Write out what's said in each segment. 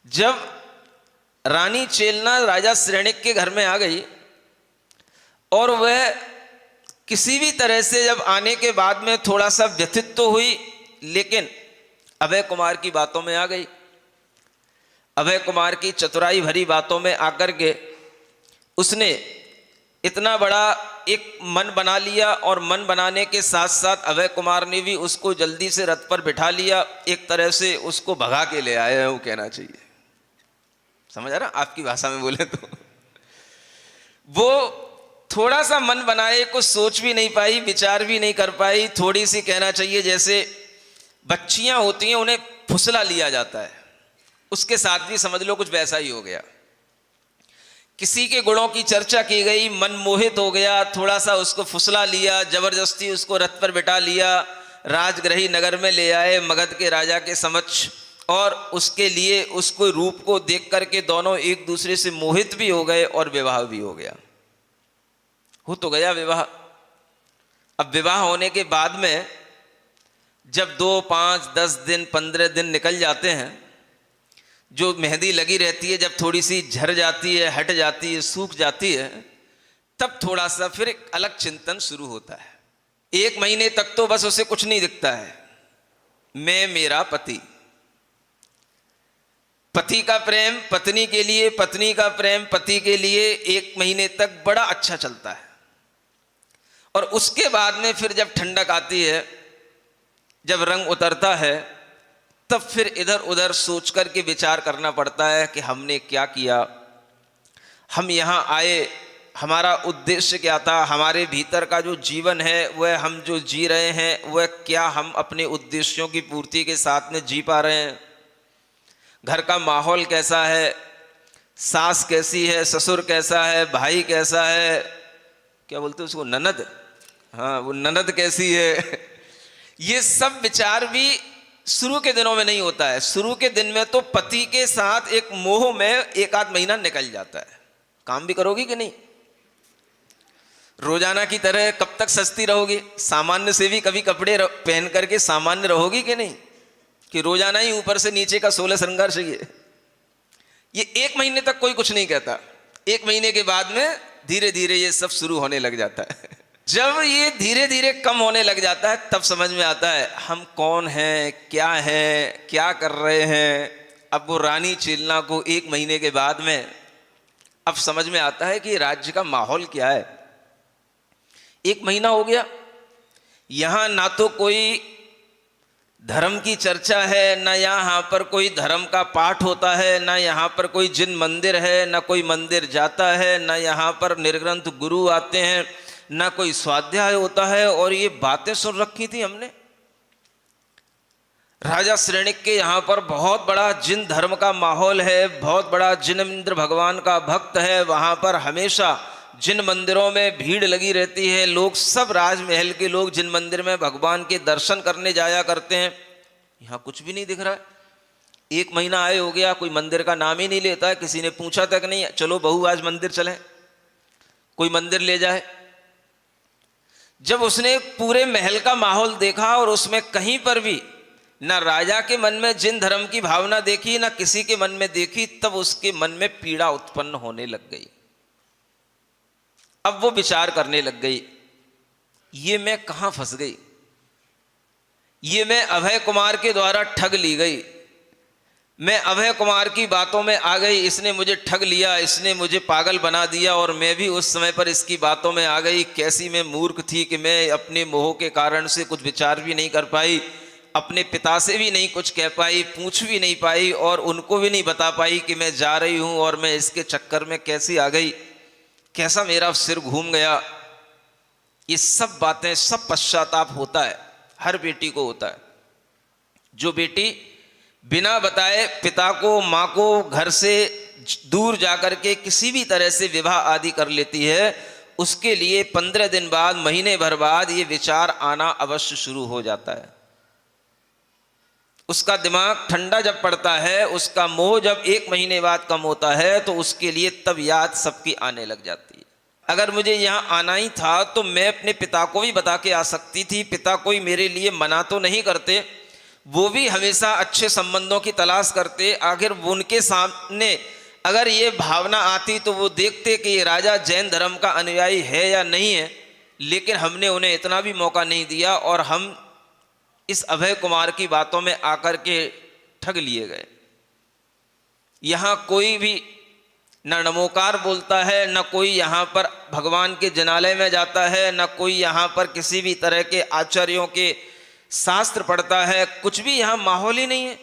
जब रानी चेलना राजा श्रेणिक के घर में आ गई और वह किसी भी तरह से जब आने के बाद में थोड़ा सा व्यथित तो हुई, लेकिन अभय कुमार की बातों में आ गई। अभय कुमार की चतुराई भरी बातों में आकर के उसने इतना बड़ा एक मन बना लिया, और मन बनाने के साथ साथ अभय कुमार ने भी उसको जल्दी से रथ पर बिठा लिया, एक तरह से उसको भगा के ले आए हैं, वो कहना चाहिए। समझ आ रहा आपकी भाषा में बोले तो। वो थोड़ा सा मन बनाए, कुछ सोच भी नहीं पाई, विचार भी नहीं कर पाई, थोड़ी सी कहना चाहिए जैसे बच्चियां होती हैं उन्हें फुसला लिया जाता है, उसके साथ भी समझ लो कुछ वैसा ही हो गया। किसी के गुणों की चर्चा की गई, मन मोहित हो गया, थोड़ा सा उसको फुसला लिया, जबरदस्ती उसको रथ पर बिठा लिया, राजगृही नगर में ले आए मगध के राजा के समक्ष, और उसके लिए उसको रूप को देख करके दोनों एक दूसरे से मोहित भी हो गए और विवाह भी हो गया। हो तो गया विवाह। अब विवाह होने के बाद में जब 2, 5, 10 दिन 15 दिन निकल जाते हैं, जो मेहंदी लगी रहती है जब थोड़ी सी झड़ जाती है, हट जाती है, सूख जाती है, तब थोड़ा सा फिर एक अलग चिंतन शुरू होता है। 1 महीने तक तो बस उसे कुछ नहीं दिखता है, मैं मेरा पति, पति का प्रेम पत्नी के लिए, पत्नी का प्रेम पति के लिए 1 महीने तक बड़ा अच्छा चलता है। और उसके बाद में फिर जब ठंडक आती है, जब रंग उतरता है, तब फिर इधर उधर सोच कर के विचार करना पड़ता है कि हमने क्या किया, हम यहाँ आए, हमारा उद्देश्य क्या था, हमारे भीतर का जो जीवन है वह हम जो जी रहे हैं वह क्या हम अपने उद्देश्यों की पूर्ति के साथ में जी पा रहे हैं, घर का माहौल कैसा है, सास कैसी है, ससुर कैसा है, भाई कैसा है, क्या बोलते हैं उसको, ननद, हाँ वो ननद कैसी है। ये सब विचार भी शुरू के दिनों में नहीं होता है। शुरू के दिन में तो पति के साथ एक मोह में 1 आध महीना निकल जाता है। काम भी करोगी कि नहीं, रोजाना की तरह कब तक सस्ती रहोगी, सामान्य से भी कभी कपड़े पहन करके सामान्य रहोगी कि नहीं, कि रोजाना ही ऊपर से नीचे का 16 श्रृंगार चाहिए। ये 1 महीने तक कोई कुछ नहीं कहता, 1 महीने के बाद में धीरे धीरे ये सब शुरू होने लग जाता है। जब ये धीरे धीरे कम होने लग जाता है तब समझ में आता है हम कौन हैं, क्या कर रहे हैं। अब वो रानी चेलना को 1 महीने के बाद में अब समझ में आता है कि राज्य का माहौल क्या है। 1 महीना हो गया, यहां ना तो कोई धर्म की चर्चा है, ना यहाँ पर कोई धर्म का पाठ होता है, ना यहाँ पर कोई जिन मंदिर है, ना कोई मंदिर जाता है, ना यहाँ पर निर्ग्रंथ गुरु आते हैं, ना कोई स्वाध्याय होता है। और ये बातें सुन रखी थी हमने। राजा श्रेणिक के यहाँ पर बहुत बड़ा जिन धर्म का माहौल है, बहुत बड़ा जिनेंद्र भगवान का भक्त है, वहाँ पर हमेशा जिन मंदिरों में भीड़ लगी रहती है, लोग सब राजमहल के लोग जिन मंदिर में भगवान के दर्शन करने जाया करते हैं। यहाँ कुछ भी नहीं दिख रहा है। 1 महीना आए हो गया, कोई मंदिर का नाम ही नहीं लेता है, किसी ने पूछा तक नहीं, चलो बहू आज मंदिर चलें, कोई मंदिर ले जाए। जब उसने पूरे महल का माहौल देखा और उसमें कहीं पर भी ना राजा के मन में जिन धर्म की भावना देखी, ना किसी के मन में देखी, तब उसके मन में पीड़ा उत्पन्न होने लग गई। अब वो विचार करने लग गई, ये मैं कहां फंस गई, ये मैं अभय कुमार के द्वारा ठग ली गई, मैं अभय कुमार की बातों में आ गई, इसने मुझे ठग लिया, इसने मुझे पागल बना दिया, और मैं भी उस समय पर इसकी बातों में आ गई। कैसी मैं मूर्ख थी कि मैं अपने मोह के कारण से कुछ विचार भी नहीं कर पाई, अपने पिता से भी नहीं कुछ कह पाई, पूछ भी नहीं पाई, और उनको भी नहीं बता पाई कि मैं जा रही हूं और मैं इसके चक्कर में कैसी आ गई, कैसा मेरा सिर घूम गया। ये सब बातें, सब पश्चाताप होता है, हर बेटी को होता है। जो बेटी बिना बताए पिता को, माँ को घर से दूर जाकर के किसी भी तरह से विवाह आदि कर लेती है, उसके लिए 15 दिन बाद, महीने भर बाद ये विचार आना अवश्य शुरू हो जाता है। उसका दिमाग ठंडा जब पड़ता है, उसका मोह जब 1 महीने बाद कम होता है, तो उसके लिए तब याद सबकी आने लग जाती है। अगर मुझे यहाँ आना ही था तो मैं अपने पिता को भी बता के आ सकती थी, पिता कोई मेरे लिए मना तो नहीं करते, वो भी हमेशा अच्छे संबंधों की तलाश करते। आखिर उनके सामने अगर ये भावना आती तो वो देखते कि ये राजा जैन धर्म का अनुयायी है या नहीं है, लेकिन हमने उन्हें इतना भी मौका नहीं दिया और हम इस अभय कुमार की बातों में आकर के ठग लिए गए। यहाँ कोई भी न नमोकार बोलता है, न कोई यहाँ पर भगवान के जनालय में जाता है, न कोई यहाँ पर किसी भी तरह के आचार्यों के शास्त्र पढ़ता है, कुछ भी यहाँ माहौल ही नहीं है।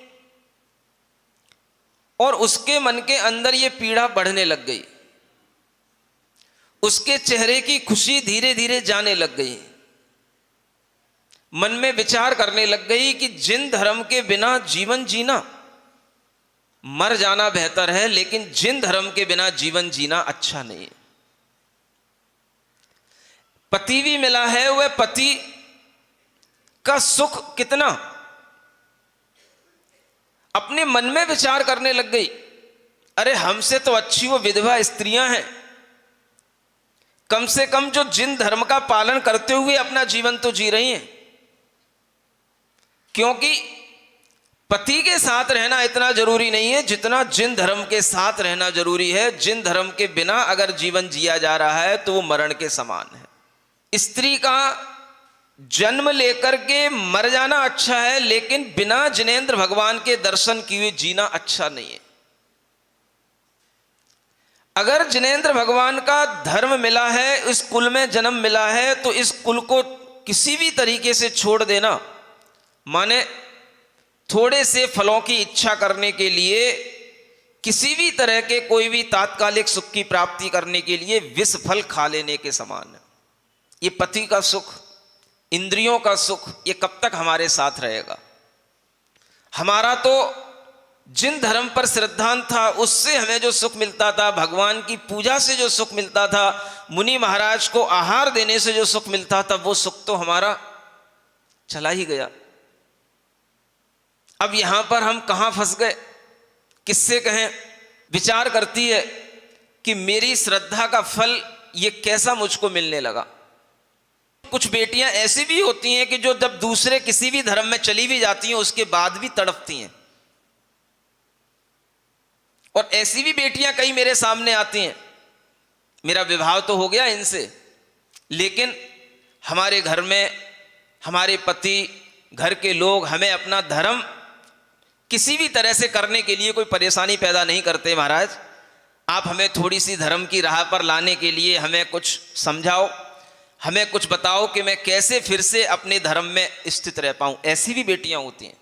और उसके मन के अंदर ये पीड़ा बढ़ने लग गई, उसके चेहरे की खुशी धीरे धीरे जाने लग गई। मन में विचार करने लग गई कि जिन धर्म के बिना जीवन जीना, मर जाना बेहतर है, लेकिन जिन धर्म के बिना जीवन जीना अच्छा नहीं है। पति भी मिला है, वह पति का सुख कितना, अपने मन में विचार करने लग गई, अरे हमसे तो अच्छी वो विधवा स्त्रियां हैं, कम से कम जो जिन धर्म का पालन करते हुए अपना जीवन तो जी रही हैं। क्योंकि पति के साथ रहना इतना जरूरी नहीं है जितना जिन धर्म के साथ रहना जरूरी है। जिन धर्म के बिना अगर जीवन जिया जा रहा है तो वो मरण के समान है। स्त्री का जन्म लेकर के मर जाना अच्छा है, लेकिन बिना जिनेंद्र भगवान के दर्शन किए जीना अच्छा नहीं है। अगर जिनेंद्र भगवान का धर्म मिला है, इस कुल में जन्म मिला है, तो इस कुल को किसी भी तरीके से छोड़ देना माने थोड़े से फलों की इच्छा करने के लिए, किसी भी तरह के कोई भी तात्कालिक सुख की प्राप्ति करने के लिए विष फल खा लेने के समान है। ये पति का सुख, इंद्रियों का सुख, ये कब तक हमारे साथ रहेगा? हमारा तो जिन धर्म पर श्रद्धांत था उससे हमें जो सुख मिलता था, भगवान की पूजा से जो सुख मिलता था, मुनि महाराज को आहार देने से जो सुख मिलता था, वो सुख तो हमारा चला ही गया। अब यहां पर हम कहां फंस गए, किससे कहें? विचार करती है कि मेरी श्रद्धा का फल ये कैसा मुझको मिलने लगा। कुछ बेटियां ऐसी भी होती हैं कि जो जब दूसरे किसी भी धर्म में चली भी जाती हैं उसके बाद भी तड़पती हैं, और ऐसी भी बेटियां कई मेरे सामने आती हैं, मेरा विवाह तो हो गया इनसे, लेकिन हमारे घर में हमारे पति, घर के लोग हमें अपना धर्म किसी भी तरह से करने के लिए कोई परेशानी पैदा नहीं करते। महाराज, आप हमें थोड़ी सी धर्म की राह पर लाने के लिए हमें कुछ समझाओ, हमें कुछ बताओ कि मैं कैसे फिर से अपने धर्म में स्थित रह पाऊं। ऐसी भी बेटियां होती हैं।